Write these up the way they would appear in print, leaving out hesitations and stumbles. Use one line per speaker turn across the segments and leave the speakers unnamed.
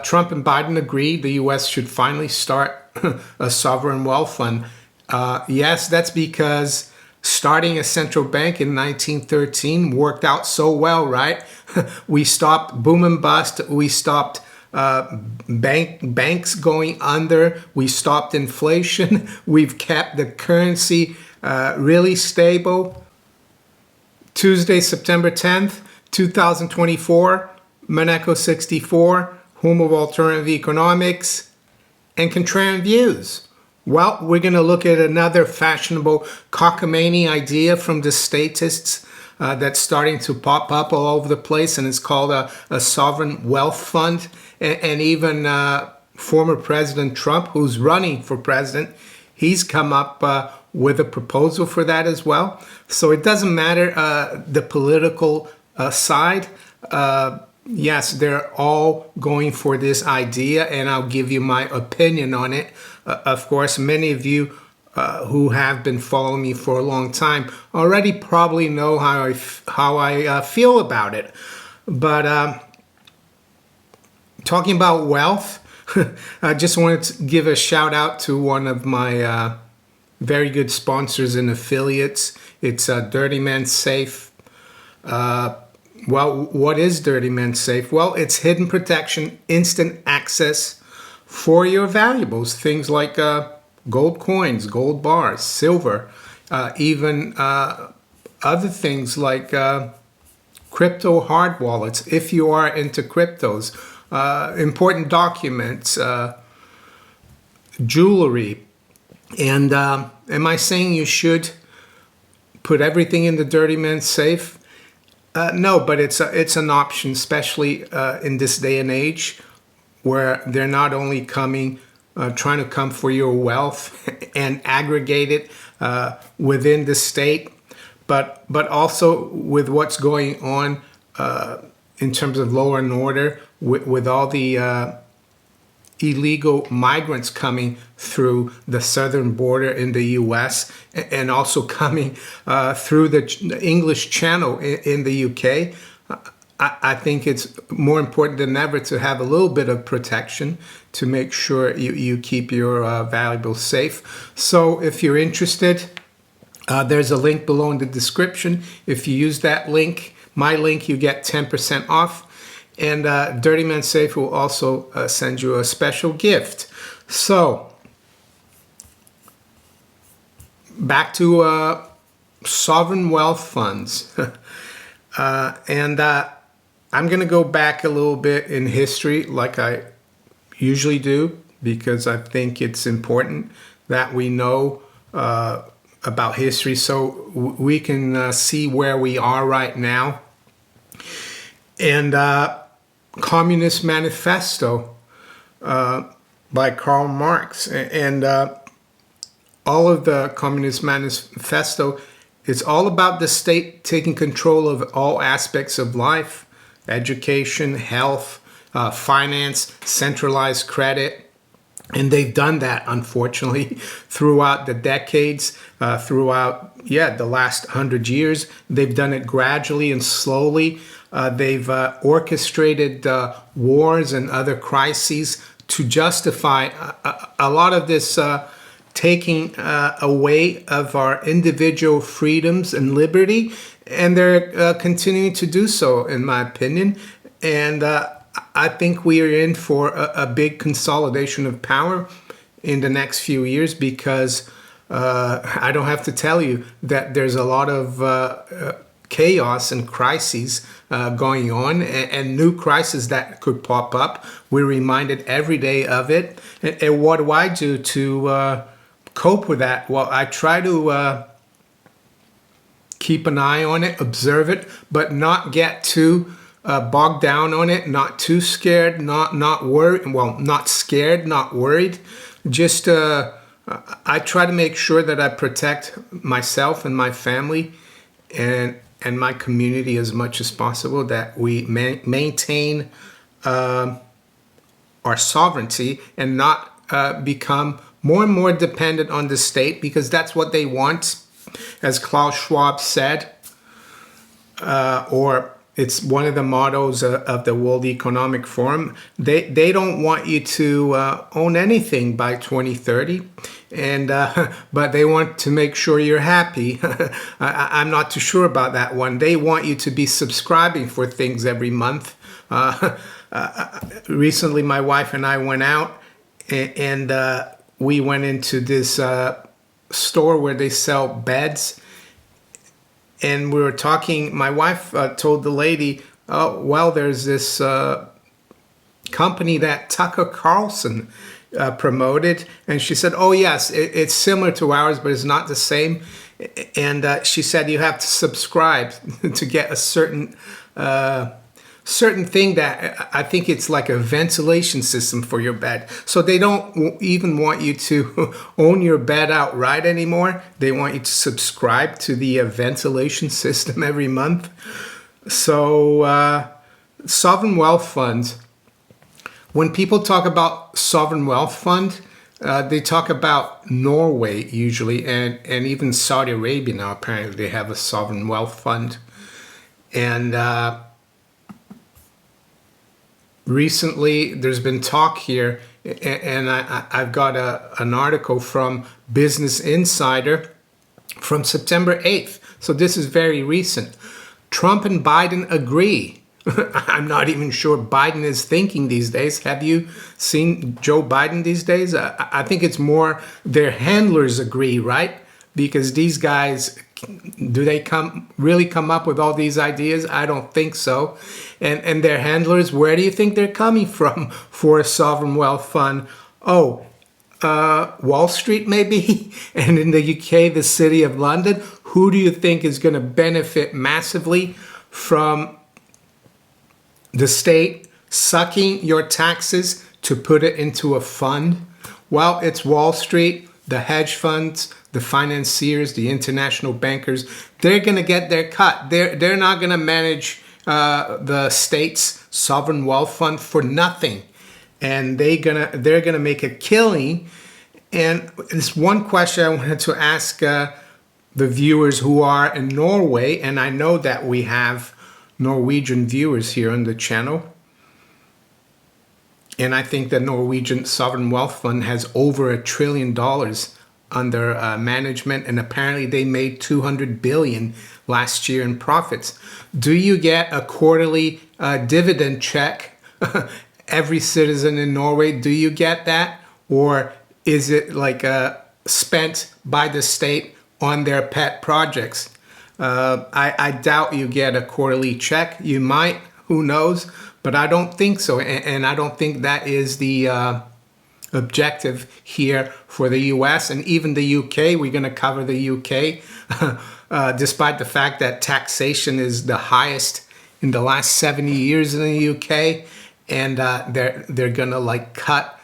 Trump and Biden agreed the U.S. should finally start a sovereign wealth fund. Yes, that's because starting a central bank in 1913 worked out so well, right? We stopped boom and bust. We stopped banks going under. We stopped inflation. We've kept the currency really stable. Tuesday, September 10th, 2024, Maneco 64, home of alternative economics and contrarian views. Well, we're going to look at another fashionable cockamamie idea from the statists that's starting to pop up all over the place, and it's called a sovereign wealth fund. And even former President Trump, who's running for president, he's come up with a proposal for that as well. So it doesn't matter the political side. Yes, they're all going for this idea, and I'll give you my opinion on it. Of course, many of you who have been following me for a long time already probably know how I feel about it. But talking about wealth, I just wanted to give a shout out to one of my very good sponsors and affiliates. It's Dirty Man Safe. Well, what is Dirty Man Safe? Well, it's hidden protection, instant access for your valuables. Things like gold coins, gold bars, silver, even other things like crypto hard wallets, if you are into cryptos, important documents, jewelry. And am I saying you should put everything in the Dirty Man Safe? No, but it's an option, especially in this day and age, where they're not only trying to come for your wealth and aggregate it within the state, but also with what's going on in terms of law and order, with all the illegal migrants coming through the southern border in the U.S. and also coming through the English Channel in the U.K. I think it's more important than ever to have a little bit of protection to make sure you keep your valuables safe. So if you're interested, there's a link below in the description. If you use that link, my link, you get 10% off. And Dirty Man Safe will also send you a special gift. So, back to sovereign wealth funds. And I'm going to go back a little bit in history like I usually do, because I think it's important that we know about history so we can see where we are right now. And Communist Manifesto by Karl Marx. And all of the Communist Manifesto, it's all about the state taking control of all aspects of life: education, health, finance, centralized credit. And they've done that, unfortunately, throughout the decades, throughout the last 100 years. They've done it gradually and slowly. They've orchestrated wars and other crises to justify a lot of this taking away of our individual freedoms and liberty. And they're continuing to do so, in my opinion. And I think we are in for a big consolidation of power in the next few years, because I don't have to tell you that there's a lot of chaos and crises going on, and new crises that could pop up. We're reminded every day of it. And what do I do to cope with that? Well, I try to keep an eye on it, observe it, but not get too bogged down on it, not too scared, not worried. Well, not scared, not worried. Just I try to make sure that I protect myself and my family and my community as much as possible, that we maintain our sovereignty and not become more and more dependent on the state, because that's what they want, as Klaus Schwab said, or It's one of the mottos of the World Economic Forum. They don't want you to own anything by 2030, and but they want to make sure you're happy. I'm not too sure about that one. They want you to be subscribing for things every month. Recently, my wife and I went out, and we went into this store where they sell beds. And we were talking, my wife told the lady, oh, well, there's this company that Tucker Carlson promoted. And she said, oh, yes, it's similar to ours, but it's not the same. And she said you have to subscribe to get a certain thing that I think it's like a ventilation system for your bed. So they don't even want you to own your bed outright anymore. They want you to subscribe to the ventilation system every month. So sovereign wealth funds, when people talk about sovereign wealth fund, they talk about Norway usually, and even Saudi Arabia now apparently they have a sovereign wealth fund. And recently, there's been talk here, and I've got an article from Business Insider from September 8th. So this is very recent. Trump and Biden agree. I'm not even sure Biden is thinking these days. Have you seen Joe Biden these days? I think it's more their handlers agree, right? Because these guys, do they really come up with all these ideas? I don't think so. And their handlers, where do you think they're coming from for a sovereign wealth fund? Oh, Wall Street maybe? And in the UK, the City of London. Who do you think is going to benefit massively from the state sucking your taxes to put it into a fund? Well, it's Wall Street, the hedge funds, the financiers, the international bankers. They're going to get their cut. They're not going to manage the state's sovereign wealth fund for nothing, and they're gonna make a killing. And this one question I wanted to ask the viewers who are in Norway, and I know that we have Norwegian viewers here on the channel. And I think the Norwegian Sovereign Wealth Fund has over $1 trillion under management, and apparently they made 200 billion last year in profits. Do you get a quarterly dividend check? Every citizen in Norway, do you get that? Or is it like spent by the state on their pet projects? I doubt you get a quarterly check. You might, who knows? But I don't think so. And I don't think that is the objective here for the US and even the UK. We're going to cover the UK, despite the fact that taxation is the highest in the last 70 years in the UK, and they're going to like cut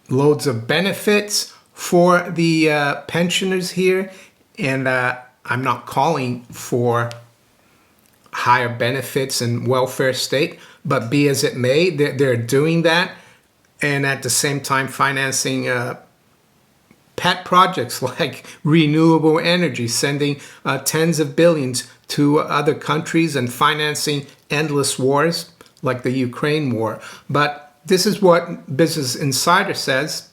loads of benefits for the pensioners here, and I'm not calling for higher benefits and welfare state, but be as it may, they're doing that. And at the same time financing pet projects like renewable energy, sending tens of billions to other countries and financing endless wars like the Ukraine war. But this is what Business Insider says.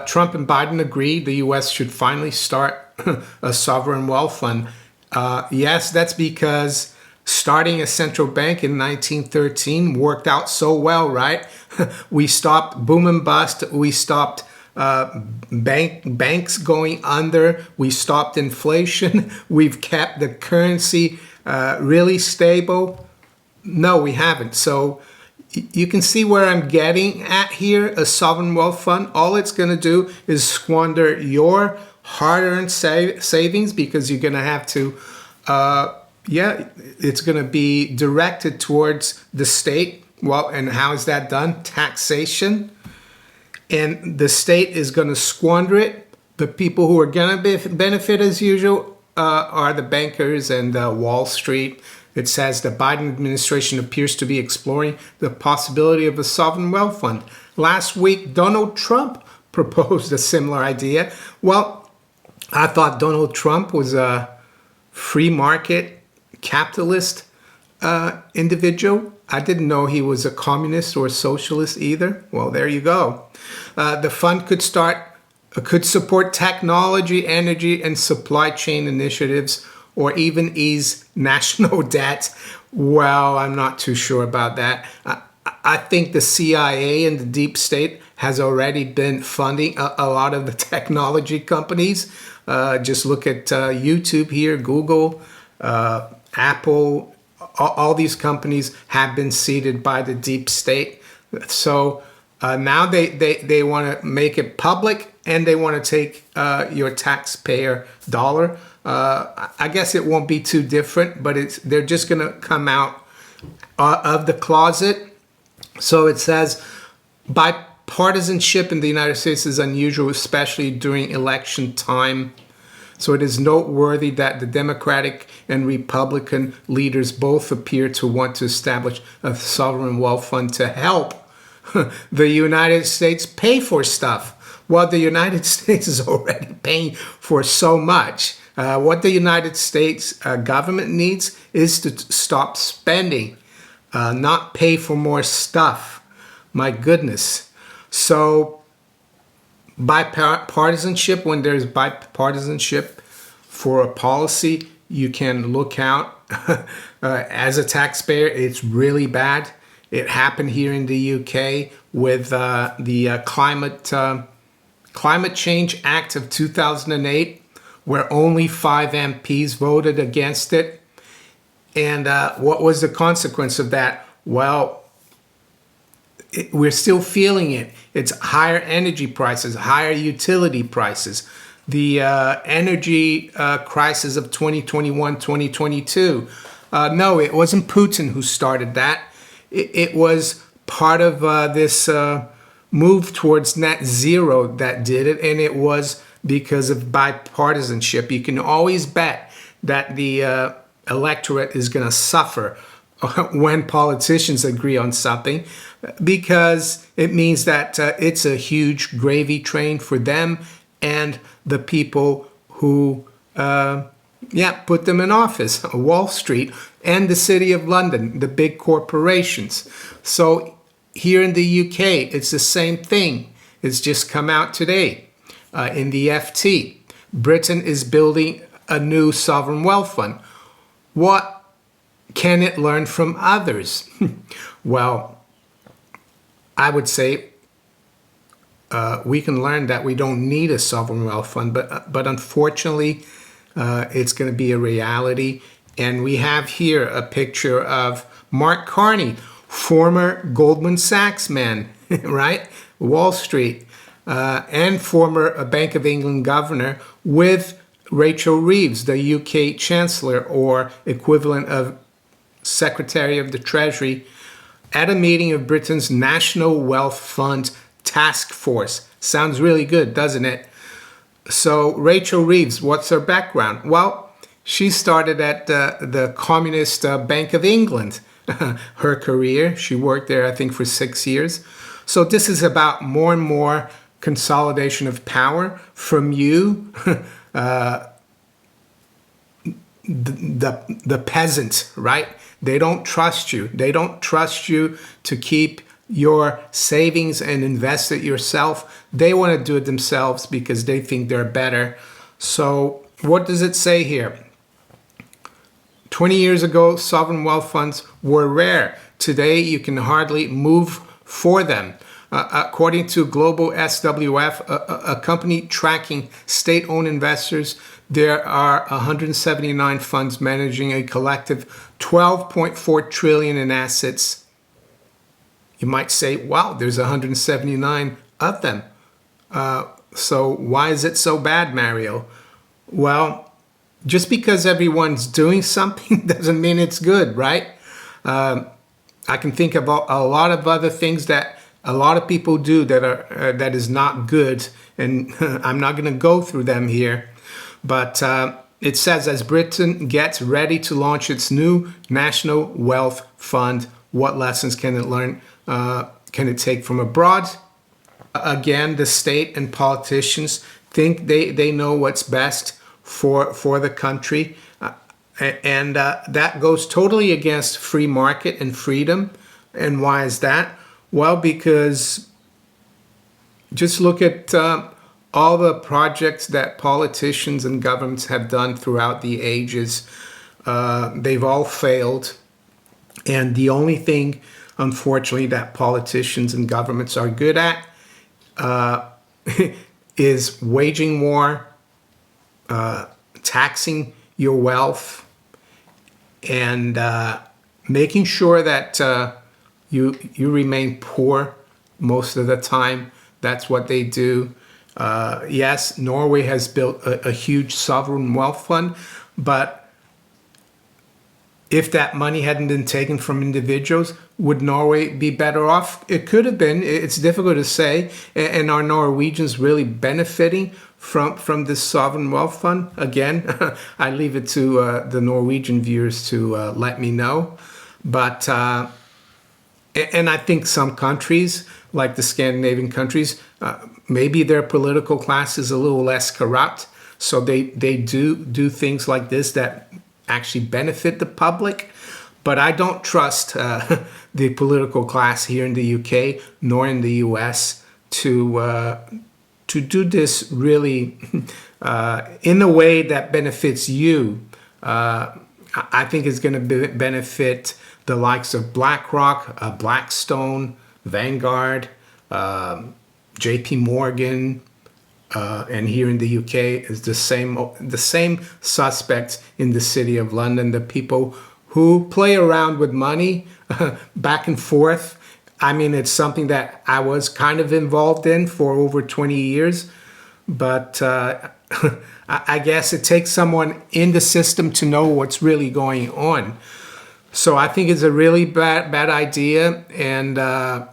Trump and Biden agree the U.S. should finally start a sovereign wealth fund. Yes, that's because starting a central bank in 1913 worked out so well, right? We stopped boom and bust. We stopped banks going under. We stopped inflation. We've kept the currency really stable. No, we haven't. So you can see where I'm getting at here. A sovereign wealth fund, all it's going to do is squander your hard-earned savings, because you're going to have to it's going to be directed towards the state. Well, and how is that done? Taxation. And the state is going to squander it. The people who are going to benefit, as usual, are the bankers and Wall Street. It says the Biden administration appears to be exploring the possibility of a sovereign wealth fund. Last week, Donald Trump proposed a similar idea. Well, I thought Donald Trump was a free market capitalist individual. I didn't know he was a communist or a socialist either. Well, there you go. The fund could support technology, energy, and supply chain initiatives, or even ease national debt. Well, I'm not too sure about that. I think the CIA and the deep state has already been funding a lot of the technology companies. Just look at YouTube here, Google, Apple, all these companies have been seeded by the deep state. So now they want to make it public, and they want to take your taxpayer dollar. I guess it won't be too different, but they're just going to come out of the closet. So it says, bipartisanship in the United States is unusual, especially during election time. So it is noteworthy that the Democratic and Republican leaders both appear to want to establish a sovereign wealth fund to help the United States pay for stuff. Well, the United States is already paying for so much. What the United States government needs is to stop spending, not pay for more stuff. My goodness. So bipartisanship, when there's bipartisanship for a policy, you can look out. As a taxpayer, it's really bad. It happened here in the UK with the Climate Change Act of 2008, where only 5 MPs voted against it. And what was the consequence of that? Well, we're still feeling it. It's higher energy prices, higher utility prices. The energy crisis of 2021, 2022. No, it wasn't Putin who started that. It was part of this move towards net zero that did it, and it was because of bipartisanship. You can always bet that the electorate is going to suffer when politicians agree on something, because it means that it's a huge gravy train for them and the people who put them in office, Wall Street and the City of London, the big corporations. So here in the UK, it's the same thing. It's just come out today in the FT. Britain is building a new sovereign wealth fund. What can it learn from others? Well, I would say we can learn that we don't need a sovereign wealth fund, but unfortunately, it's going to be a reality. And we have here a picture of Mark Carney, former Goldman Sachs man, right? Wall Street, and former Bank of England governor, with Rachel Reeves, the UK Chancellor, or equivalent of Secretary of the Treasury, at a meeting of Britain's National Wealth Fund Task Force. Sounds really good, doesn't it? So Rachel Reeves, what's her background? Well, she started at the Communist Bank of England. Her career, she worked there, I think, for 6 years. So this is about more and more consolidation of power from you, the peasant, right? They don't trust you. They don't trust you to keep your savings and invest it yourself. They want to do it themselves because they think they're better. So what does it say here? 20 years ago, sovereign wealth funds were rare. Today, you can hardly move for them. According to Global SWF, a company tracking state-owned investors, there are 179 funds managing a collective 12.4 trillion in assets. You might say, wow, there's 179 of them. So why is it so bad, Mario? Well, just because everyone's doing something doesn't mean it's good, right? I can think of a lot of other things that a lot of people do that is not good, and I'm not going to go through them here. But it says, as Britain gets ready to launch its new national wealth fund, what lessons can it learn? Can it take from abroad? Again, the state and politicians think they know what's best for the country. And that goes totally against free market and freedom. And why is that? Well, because just look at all the projects that politicians and governments have done throughout the ages. They've all failed. And the only thing, unfortunately, that politicians and governments are good at is waging war, taxing your wealth, and making sure that you remain poor most of the time. That's what they do. Yes, Norway has built a huge sovereign wealth fund, but if that money hadn't been taken from individuals, would Norway be better off? It could have been. It's difficult to say. And are Norwegians really benefiting from this sovereign wealth fund? Again, I leave it to the Norwegian viewers to let me know. But and I think some countries, like the Scandinavian countries, maybe their political class is a little less corrupt, so they do things like this that actually benefit the public. But I don't trust the political class here in the UK nor in the US to do this really in a way that benefits you. I think it's going to benefit the likes of BlackRock, Blackstone, Vanguard, JP Morgan, and here in the UK is the same suspects in the city of London, the people who play around with money back and forth. I mean, it's something that I was kind of involved in for over 20 years, but I guess it takes someone in the system to know what's really going on. So I think it's a really bad idea, and I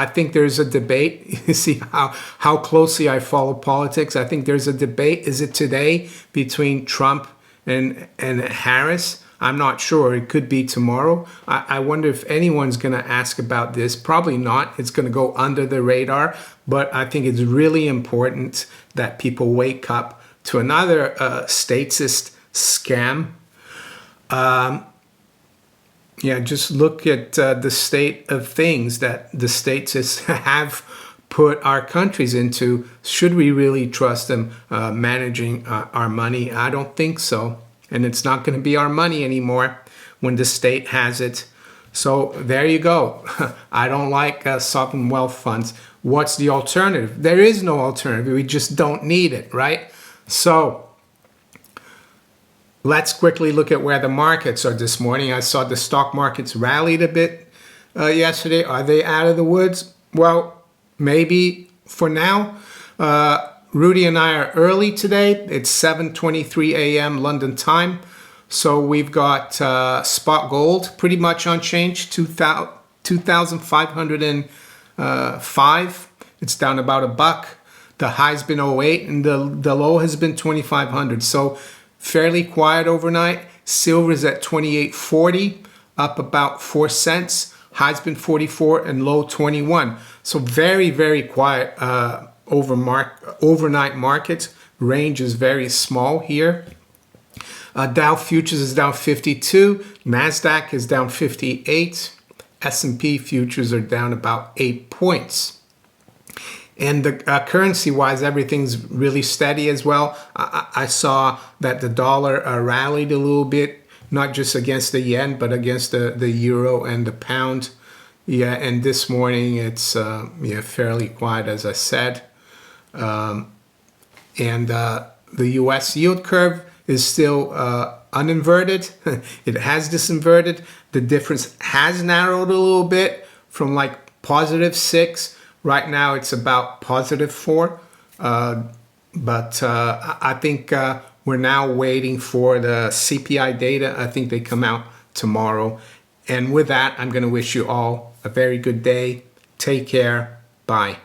think there's a debate. You see how closely I follow politics. I think there's a debate. Is it today between Trump and Harris? I'm not sure. It could be tomorrow. I wonder if anyone's going to ask about this. Probably not. It's going to go under the radar. But I think it's really important that people wake up to another statist scam. Yeah, just look at the state of things that the statists have put our countries into. Should we really trust them managing our money? I don't think so. And it's not going to be our money anymore when the state has it. So there you go. I don't like sovereign wealth funds. What's the alternative? There is no alternative. We just don't need it, right? So let's quickly look at where the markets are this morning. I saw the stock markets rallied a bit yesterday. Are they out of the woods? Well, maybe for now. Rudy and I are early today. It's 7:23 a.m. London time. So we've got spot gold pretty much unchanged, 2,505. It's down about $1. The high's been 08 and the low has been 2,500. So fairly quiet overnight. Silver's at 28.40, up about 4 cents. High's been 44 and low 21. So very, very quiet overnight markets. Range is very small here. Dow futures is down 52. NASDAQ is down 58. S&P futures are down about 8 points. And the currency-wise, everything's really steady as well. I saw that the dollar rallied a little bit, not just against the yen, but against the euro and the pound. Yeah, and this morning it's fairly quiet, as I said. And the U.S. yield curve is still uninverted. It has disinverted. The difference has narrowed a little bit from like +6. Right now it's about +4. But I think we're now waiting for the CPI data. I think they come out tomorrow. And with that, I'm going to wish you all a very good day. Take care. Bye.